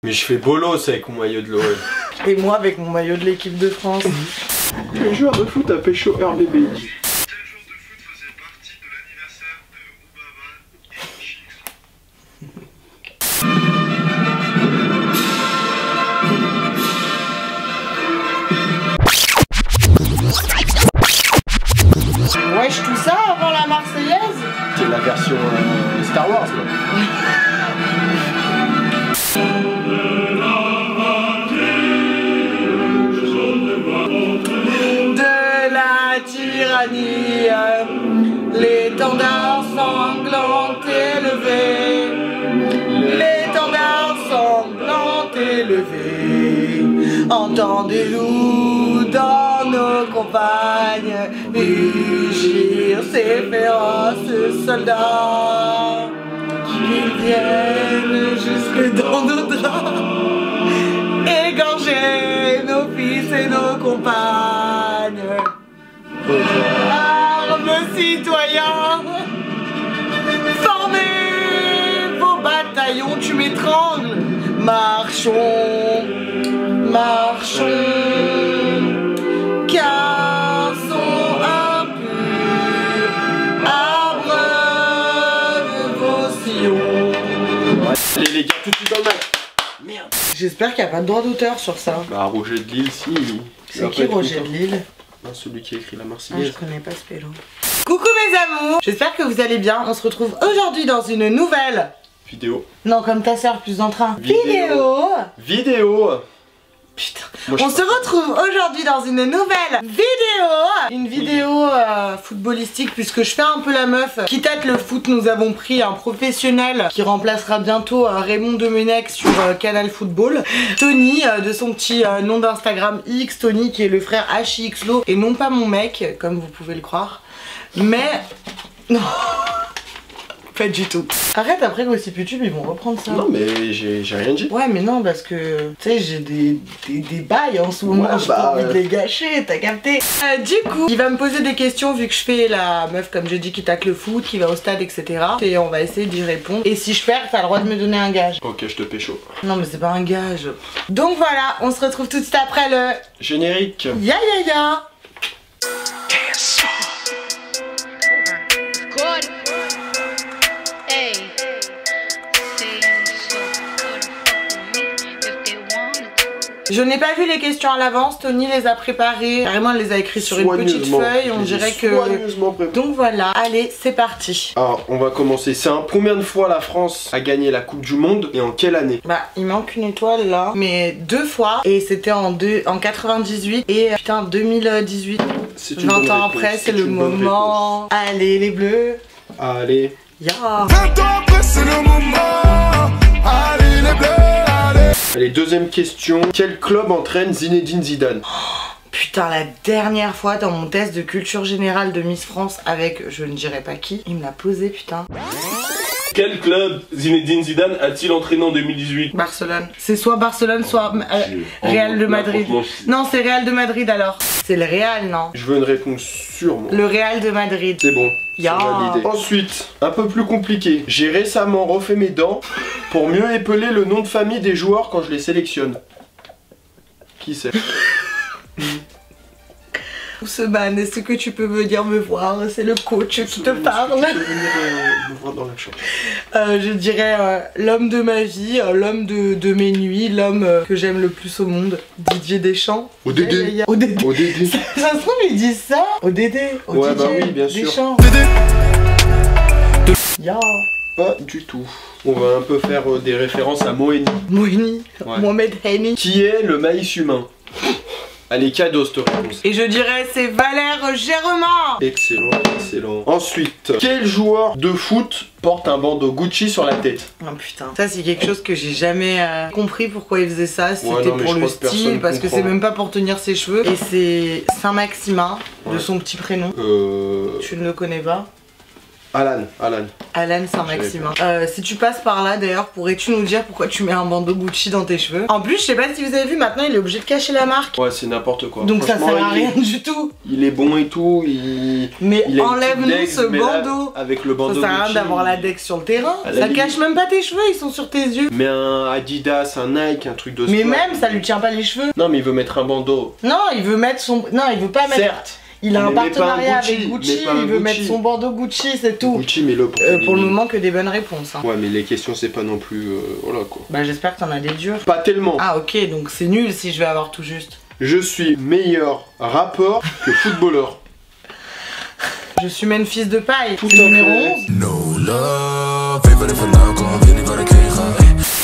Mais je fais bolos avec mon maillot de l'OL. Et moi avec mon maillot de l'équipe de France. Quel joueur de foot a pécho RBB? Wesh, tout ça avant la Marseillaise? C'est la version Star Wars quoi. De la tyrannie, l'étendard sanglant élevé, l'étendard sanglant élevé. Entendez-vous dans nos campagnes rugir ces féroces soldats qui viennent jusque dans nos draps, égorger nos fils et nos compagnes. Armes citoyens, formez vos bataillons, tu m'étrangles. Marchons, marchons, car sont impurs, abreuve vos sillons. Allez les gars, tout de suite dans le match. Merde. J'espère qu'il n'y a pas de droit d'auteur sur ça. Bah Roger de Lille, si. C'est qui Roger de Lille? Non, celui qui a écrit la Ah, Marseillaise. je connais pas ce pélo. Coucou mes amours, j'espère que vous allez bien. On se retrouve aujourd'hui dans une nouvelle Vidéo. Non, comme ta soeur, plus en train. Vidéo. Putain. Moi, On se retrouve aujourd'hui dans une nouvelle vidéo. Une vidéo footballistique, puisque je fais un peu la meuf qui tâte le foot. Nous avons pris un professionnel qui remplacera bientôt Raymond Domenech sur Canal Football. Tony, de son petit nom d'Instagram X Tony, qui est le frère HIXLO et non pas mon mec, comme vous pouvez le croire. Mais... non. Pas du tout. Arrête, après Gossip YouTube ils vont reprendre ça. Non mais j'ai rien dit. Ouais mais non parce que tu sais j'ai des bails en ce moment, Ouais, j'ai pas envie de les gâcher, t'as capté. Du coup il va me poser des questions vu que je fais la meuf comme j'ai dit qui tacle le foot, qui va au stade etc. Et on va essayer d'y répondre. Et si je perds t'as le droit de me donner un gage. Ok, je te pécho. Non mais c'est pas un gage. Donc voilà, on se retrouve tout de suite après le Générique. ya ya ya. Je n'ai pas vu les questions à l'avance, Tony les a préparées. Carrément, elle les a écrites sur une petite feuille, on dirait que... Donc voilà, allez, c'est parti. Alors, on va commencer. C'est combien de fois la France a gagné la Coupe du Monde et en quelle année? Bah, il manque une étoile là, mais 2 fois. Et c'était en 98 et putain, 2018. 20 ans après, c'est le moment. Allez, les bleus. Allez. Ya. 20 ans après, c'est le moment. Allez, les bleus. Allez, deuxième question. Quel club entraîne Zinedine Zidane? Putain, la dernière fois dans mon test de culture générale de Miss France avec je ne dirais pas qui, il me l'a posé putain. Quel club Zinedine Zidane a-t-il entraîné en 2018? Barcelone. C'est soit Barcelone, soit Real de Madrid. Non, c'est Real de Madrid alors. C'est le Real, non? Je veux une réponse sûre, moi. Le Real de Madrid. C'est bon. Ya. Validé. Ensuite, un peu plus compliqué. J'ai récemment refait mes dents pour mieux épeler le nom de famille des joueurs quand je les sélectionne. Qui c'est? Ousmane, est-ce que tu peux venir me voir? C'est le coach qui te parle. Tu peux venir me voir dans la chambre. Je dirais l'homme de ma vie, l'homme de mes nuits, l'homme que j'aime le plus au monde, Didier Deschamps. ODD. ODD. ODD. Ça se trouve ils disent ça. ODD. Ouais, bah oui, bien sûr. Deschamps. Ya. Pas du tout. On va un peu faire des références à Moeni. Moeni. Ouais. Mohamed Heni. Qui est le maïs humain? Allez, cadeau cette réponse. Et je dirais c'est Valère Germain. Excellent, excellent. Ensuite, quel joueur de foot porte un bandeau Gucci sur la tête? Oh putain, ça c'est quelque chose que j'ai jamais compris pourquoi il faisait ça, si Ouais, c'était non, mais pour je le pense que personne style, parce que comprend. c'est même pas pour tenir ses cheveux. Et c'est Saint-Maximin, de Ouais. son petit prénom. Tu ne le connais pas? Alan. Saint-Maximin. Si tu passes par là d'ailleurs, pourrais-tu nous dire pourquoi tu mets un bandeau Gucci dans tes cheveux? En plus, je sais pas si vous avez vu, maintenant il est obligé de cacher la marque. Ouais, c'est n'importe quoi. Donc ça sert à rien du tout. Il est bon et tout, Mais il a une enlève-nous petite ce Dex, bandeau. mais là, avec le bandeau Ça sert à rien Gucci, d'avoir la Dex sur le terrain. À la Ça limite. cache même pas tes cheveux, ils sont sur tes yeux. Mais un Adidas, un Nike, un truc de Mais sport. même, ça lui tient pas les cheveux. Non, mais il veut mettre un bandeau. Non, il veut mettre son. Non, il veut pas mettre. Certes. Il a un mais mets pas un partenariat Gucci, avec mets Gucci, pas un il veut Gucci. mettre son bandeau Gucci, c'est tout. Gucci, mais le Pour le moment, que des bonnes réponses. Hein. Ouais, mais les questions, c'est pas non plus. Voilà quoi. Bah, j'espère que t'en as des durs. Pas tellement. Ah, ok, donc c'est nul si je vais avoir tout juste. Je suis meilleur rappeur que footballeur. Je suis Memphis de paille. Tout C'est à numéro fait. 11. No love, even if I'm not gonna really gotta care.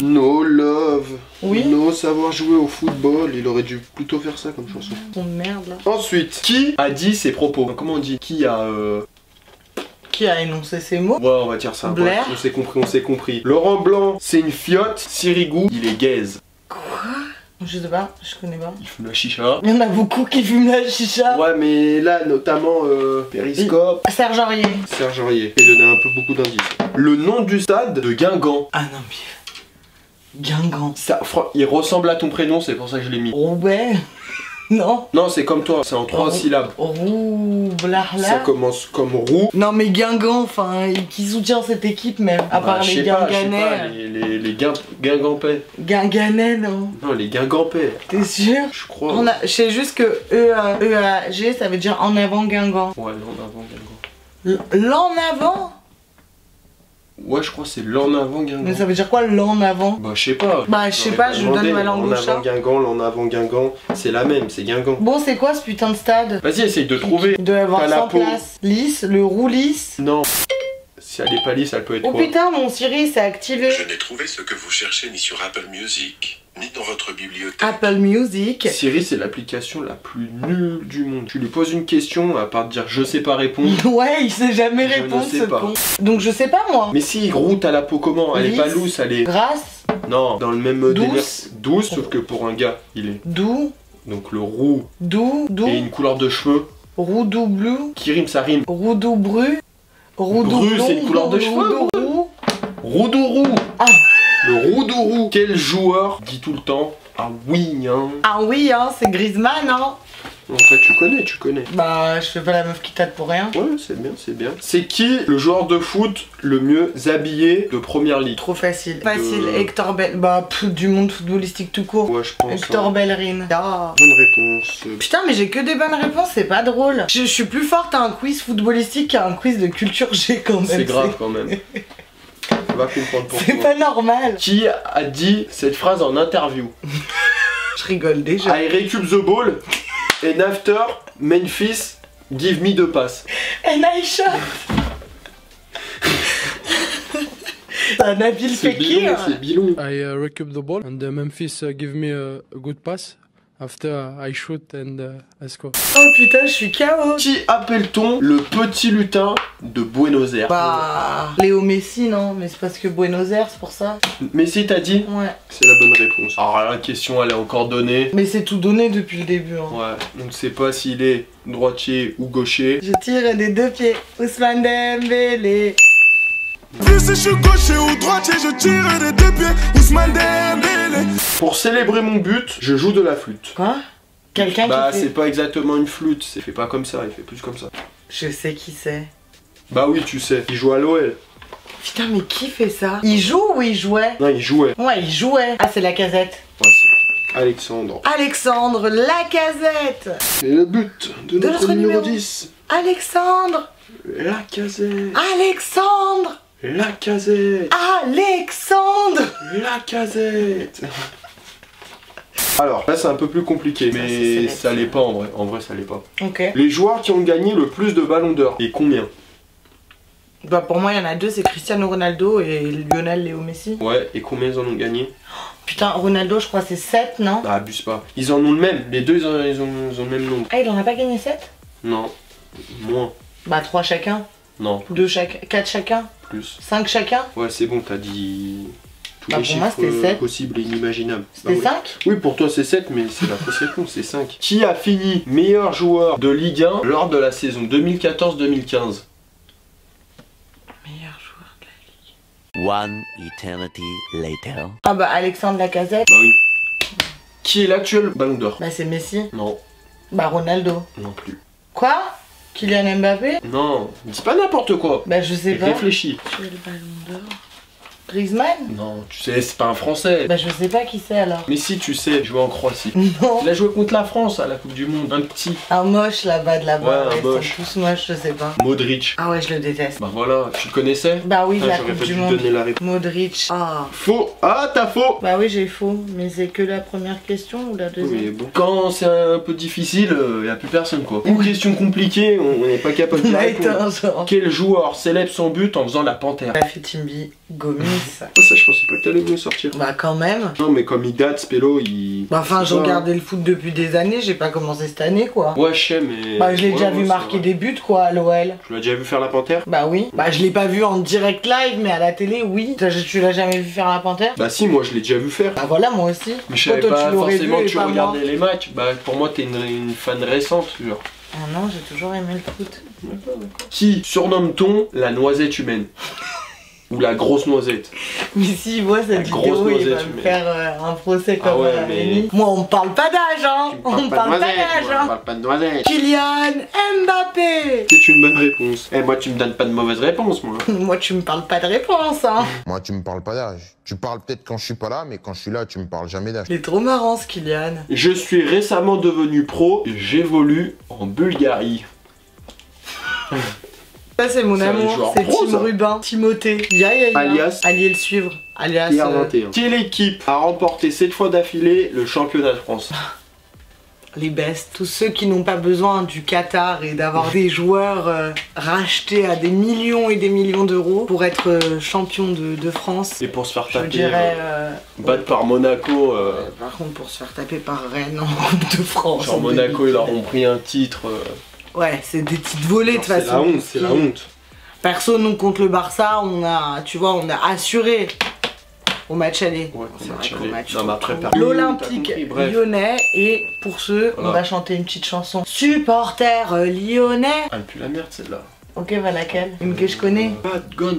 No love. Oui. No savoir jouer au football. Il aurait dû plutôt faire ça comme chanson. Oh merde là. Ensuite, qui a dit ses propos? Comment on dit? Qui a. Qui a énoncé ces mots? Ouais, on va dire ça. Blair. Ouais, on s'est compris. Laurent Blanc, c'est une fiotte. Sirigu, il est gaze. Je sais pas, je connais pas. Il fume la chicha. Il y en a beaucoup qui fument la chicha. Ouais, mais là, notamment Périscope, Serge Aurier. Serge Aurier. Et donner un peu beaucoup d'indices. Le nom du stade de Guingamp. Ah non mais... Guingamp. Ça, il ressemble à ton prénom, c'est pour ça que je l'ai mis. Roubaix. Non. Non, c'est comme toi, c'est en 3 syllabes. Roublard. Ça commence comme roux. Non mais Guingamp, enfin, qui soutient cette équipe même? À part je les sais pas, Guinganais. les Guingampais. Guinganais, non. Non, les Guingampais. T'es sûr? Je crois. Je sais juste que EAG, ça veut dire en avant Guingamp. Ouais, l'en avant Guingamp. L'en avant? Ouais, je crois que c'est l'en avant Guingamp. Mais ça veut dire quoi l'en avant? Bah, je sais pas. Bah, je sais pas, je donne ma langue au L'en chat. avant Guingamp, l'en avant Guingamp, c'est la même, c'est Guingamp. Bon, c'est quoi ce putain de stade? Vas-y, essaye de trouver. Il doit y avoir T'as la 100 peau. places. Lisse, le roux lisse. Non. Si elle est pas lisse, elle peut être Oh quoi? putain, mon Siri s'est activé. Je n'ai trouvé ce que vous cherchez ni sur Apple Music, ni dans votre bibliothèque. Apple Music. Siri, c'est l'application la plus nulle du monde. Tu lui poses une question, à part dire je sais pas répondre. Ouais, il sait jamais Je répondre ne sais ce pas. con. Donc je sais pas moi. Mais si, roux, t'as la peau comment? Elle est pas Lisse. loose, elle est. Grasse, Non, dans le même Douce. délire. Douce, sauf que pour un gars, il est. doux, Donc le roux doux, et une couleur de cheveux roux doux bleu, qui rime, ça rime. roux doux bru, roux doux Bru, blond, c'est une couleur de cheveux, roux doux roux. Roudourou. Ah. Le Roudourou. Quel joueur dit tout le temps ah oui, hein? Ah oui, hein, c'est Griezmann, hein. En fait, tu connais. Bah, je fais pas la meuf qui tâte pour rien. Ouais, c'est bien, c'est bien. C'est qui le joueur de foot le mieux habillé de première ligue? Trop facile. Facile, Hector Bell. Bah, du monde footballistique tout court. Ouais, je pense. Hector Bellerin. Ah. Bonne réponse. Putain, mais j'ai que des bonnes réponses, c'est pas drôle. Je suis plus forte à un quiz footballistique qu'à un quiz de culture G quand même. C'est grave quand même. Va comprendre C'est pourquoi. pas normal. Qui a dit cette phrase en interview? Je rigole déjà. I recube the ball and after Memphis give me the pass. And I shot. C'est un Nabil C'est Fekir. Bilon, c'est Bilon. I recoup the ball and Memphis give me a good pass. After I shoot and I score. Oh putain, je suis KO. Qui appelle-t-on le petit lutin de Buenos Aires? Bah, Léo Messi, non? Mais c'est parce que Buenos Aires, c'est pour ça. Messi t'a dit? Ouais. C'est la bonne réponse. Alors la question elle est encore donnée. Mais c'est tout donné depuis le début. Hein. Ouais, on ne sait pas s'il est droitier ou gaucher. Je tire des deux pieds. Ousmane Dembélé. Vu si je suis gaucher ou droitier, je tire des deux pieds. Ousmane Dembélé. Pour célébrer mon but, je joue de la flûte. Quoi? Quelqu'un Bah qui fait... c'est pas exactement une flûte, c'est fait pas comme ça, il fait plus comme ça. Je sais qui c'est. Bah oui tu sais, il joue à l'OL. Putain, mais qui fait ça? Il joue ou il jouait? Non il jouait. Ouais, il jouait. Ah, c'est Lacazette. Ouais c'est Alexandre. Alexandre Lacazette. Et le but de De notre notre numéro numéro. 10. Alexandre. Lacazette. Alexandre. Lacazette. Alexandre. Lacazette. Alors là c'est un peu plus compliqué, Ça, mais c'est ça l'est pas en vrai. En vrai ça l'est pas. Ok. Les joueurs qui ont gagné le plus de ballons d'or. Et combien? Bah pour moi il y en a deux, c'est Cristiano Ronaldo et Lionel Léo Messi. Ouais, et combien ils en ont gagné? Putain, Ronaldo je crois c'est 7, non? Bah abuse pas. Ils en ont le même, les deux ils ont le même nombre. Ah, il en a pas gagné 7? Non, moins. Bah 3 chacun, Non, 2 chacun, 4 chacun, plus. 5 chacun. Ouais c'est bon, t'as dit tous Bah, les pour moi, chiffres c'était 7. possibles et inimaginables. C'était Bah, 5? oui. Oui pour toi c'est 7 mais c'est la fausse réponse, c'est 5. Qui a fini meilleur joueur de Ligue 1 lors de la saison 2014-2015? One eternity later. Ah bah Alexandre Lacazette. Bah oui. Qui est l'actuel Ballon d'Or? Bah c'est Messi. Non. Bah Ronaldo. Non plus. Quoi? Kylian Mbappé? Non. Dis pas n'importe quoi. Bah je sais pas. Réfléchis. Qui est le Ballon d'Or? Griezmann? Non, tu sais, c'est pas un Français. Bah je sais pas qui c'est alors. Mais si, tu sais, jouer en Croatie. Non. Il a joué contre la France à la Coupe du Monde. Un petit. Un moche là-bas de là-bas. Ouais, un ils sont moche. tous moches, je sais pas. Modric. Ah ouais, je le déteste. Bah voilà, tu le connaissais? Bah oui, Ah, la j'aurais Coupe pas du dû Monde. donner la réponse. Modric. Ah. Faux. Ah, t'as faux. Bah oui, j'ai faux. Mais c'est que la première question ou la deuxième? Mais bon. Quand c'est un peu difficile, y a plus personne quoi. Ou question compliquée, on n'est pas capable de répondre. genre. Quel joueur célèbre son but en faisant la panthère? Timbi Gomis. Ça, je pensais pas que t'allais me sortir. Bah quand même. Non, mais comme il date, Spello, il. Bah enfin, je Ouais. regardais le foot depuis des années, j'ai pas commencé cette année quoi. Ouais, je sais, mais. Bah je l'ai déjà Ouais, vu ouais, marquer c'est vrai. des buts quoi à l'OL. Tu l'as déjà vu faire la panthère? Bah oui. Bah je l'ai pas vu en direct live, mais à la télé oui. Tu l'as jamais vu faire la panthère? Bah si, moi je l'ai déjà vu faire. Bah voilà, moi aussi. Mais je savais Toi, pas tu l'aurais forcément vu que et tu pas moi. regardais les matchs. Bah pour moi t'es une fan récente, genre. Ah non, j'ai toujours aimé le foot. Qui surnomme-t-on la noisette humaine? Ou la grosse noisette? Mais si il voit cette grosse vidéo, il va noisette, me mais- faire un procès Ah comme ouais, à mais- Rémi. Moi on me parle pas d'âge hein. On me parle pas d'âge on hein. parle pas de noisette. Kylian Mbappé. C'est une bonne réponse. Eh moi tu me donnes pas de mauvaise réponse moi. Moi tu me parles pas de réponse hein. Moi, tu me parles pas d'âge. Tu parles peut-être quand je suis pas là, mais quand je suis là, tu me parles jamais d'âge. Il est trop marrant ce Kylian. Je suis récemment devenu pro et j'évolue en Bulgarie. Ça c'est mon C'est un amour, joueur c'est pro, Tim ça. Rubin, Timothée, ya. Alias. Alliez le suivre, alias Pierre 21. Quelle équipe a remporté 7 fois d'affilée le championnat de France? les bestes, tous ceux qui n'ont pas besoin du Qatar et d'avoir des joueurs rachetés à des millions et des millions d'euros pour être champion de France. Et pour se faire Je taper, dirais... battre par Monaco. Par contre pour se faire taper par Rennes en Coupe de France. Genre en Monaco, ils leur 2010. ont pris un titre. Ouais, c'est des petites volées de toute C'est façon. la honte, c'est la honte. Perso, nous contre le Barça, on a, tu vois, on a assuré au match aller. Ouais, C'est au vrai match qu'au aller. match Non, mais après, retour, t'as l'Olympique compris, bref. lyonnais, et pour ceux, on Voilà. va chanter une petite chanson. Supporter lyonnais. Ah, elle pue la merde celle-là. Ok, va laquelle? Une que je connais. Bad gun.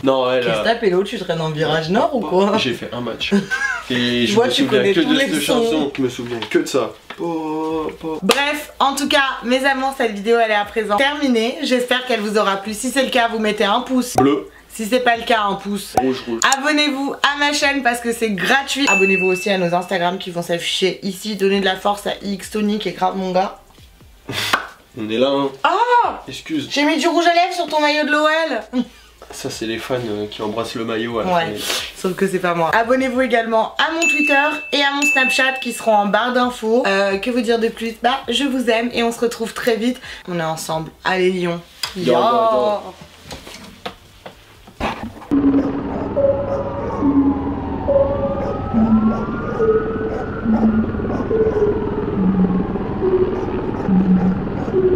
Non, elle. Qu'est-ce que t'as, Pélo? Tu traînes en virage nord ou quoi? J'ai fait un match. Et je vois, me tu souviens connais que tous de les cette sons. chanson. Je me souviens que de ça. Bref, en tout cas, mes amours, cette vidéo elle est à présent terminée. J'espère qu'elle vous aura plu. Si c'est le cas, vous mettez un pouce. Bleu, Si c'est pas le cas, un pouce. rouge, rouge. Abonnez-vous à ma chaîne parce que c'est gratuit. Abonnez-vous aussi à nos Instagram qui vont s'afficher ici. Donnez de la force à X Tony qui est grave mon gars. On est là, hein. Ah, Excuse. j'ai mis du rouge à lèvres sur ton maillot de l'OL. Ça, c'est les fans qui embrassent le maillot à la Ouais, fin. sauf que c'est pas moi. Abonnez-vous également à mon Twitter et à mon Snapchat qui seront en barre d'infos. Que vous dire de plus? Bah, je vous aime et on se retrouve très vite. On est ensemble. Allez Lyon. Yo, yo, yo. Yo.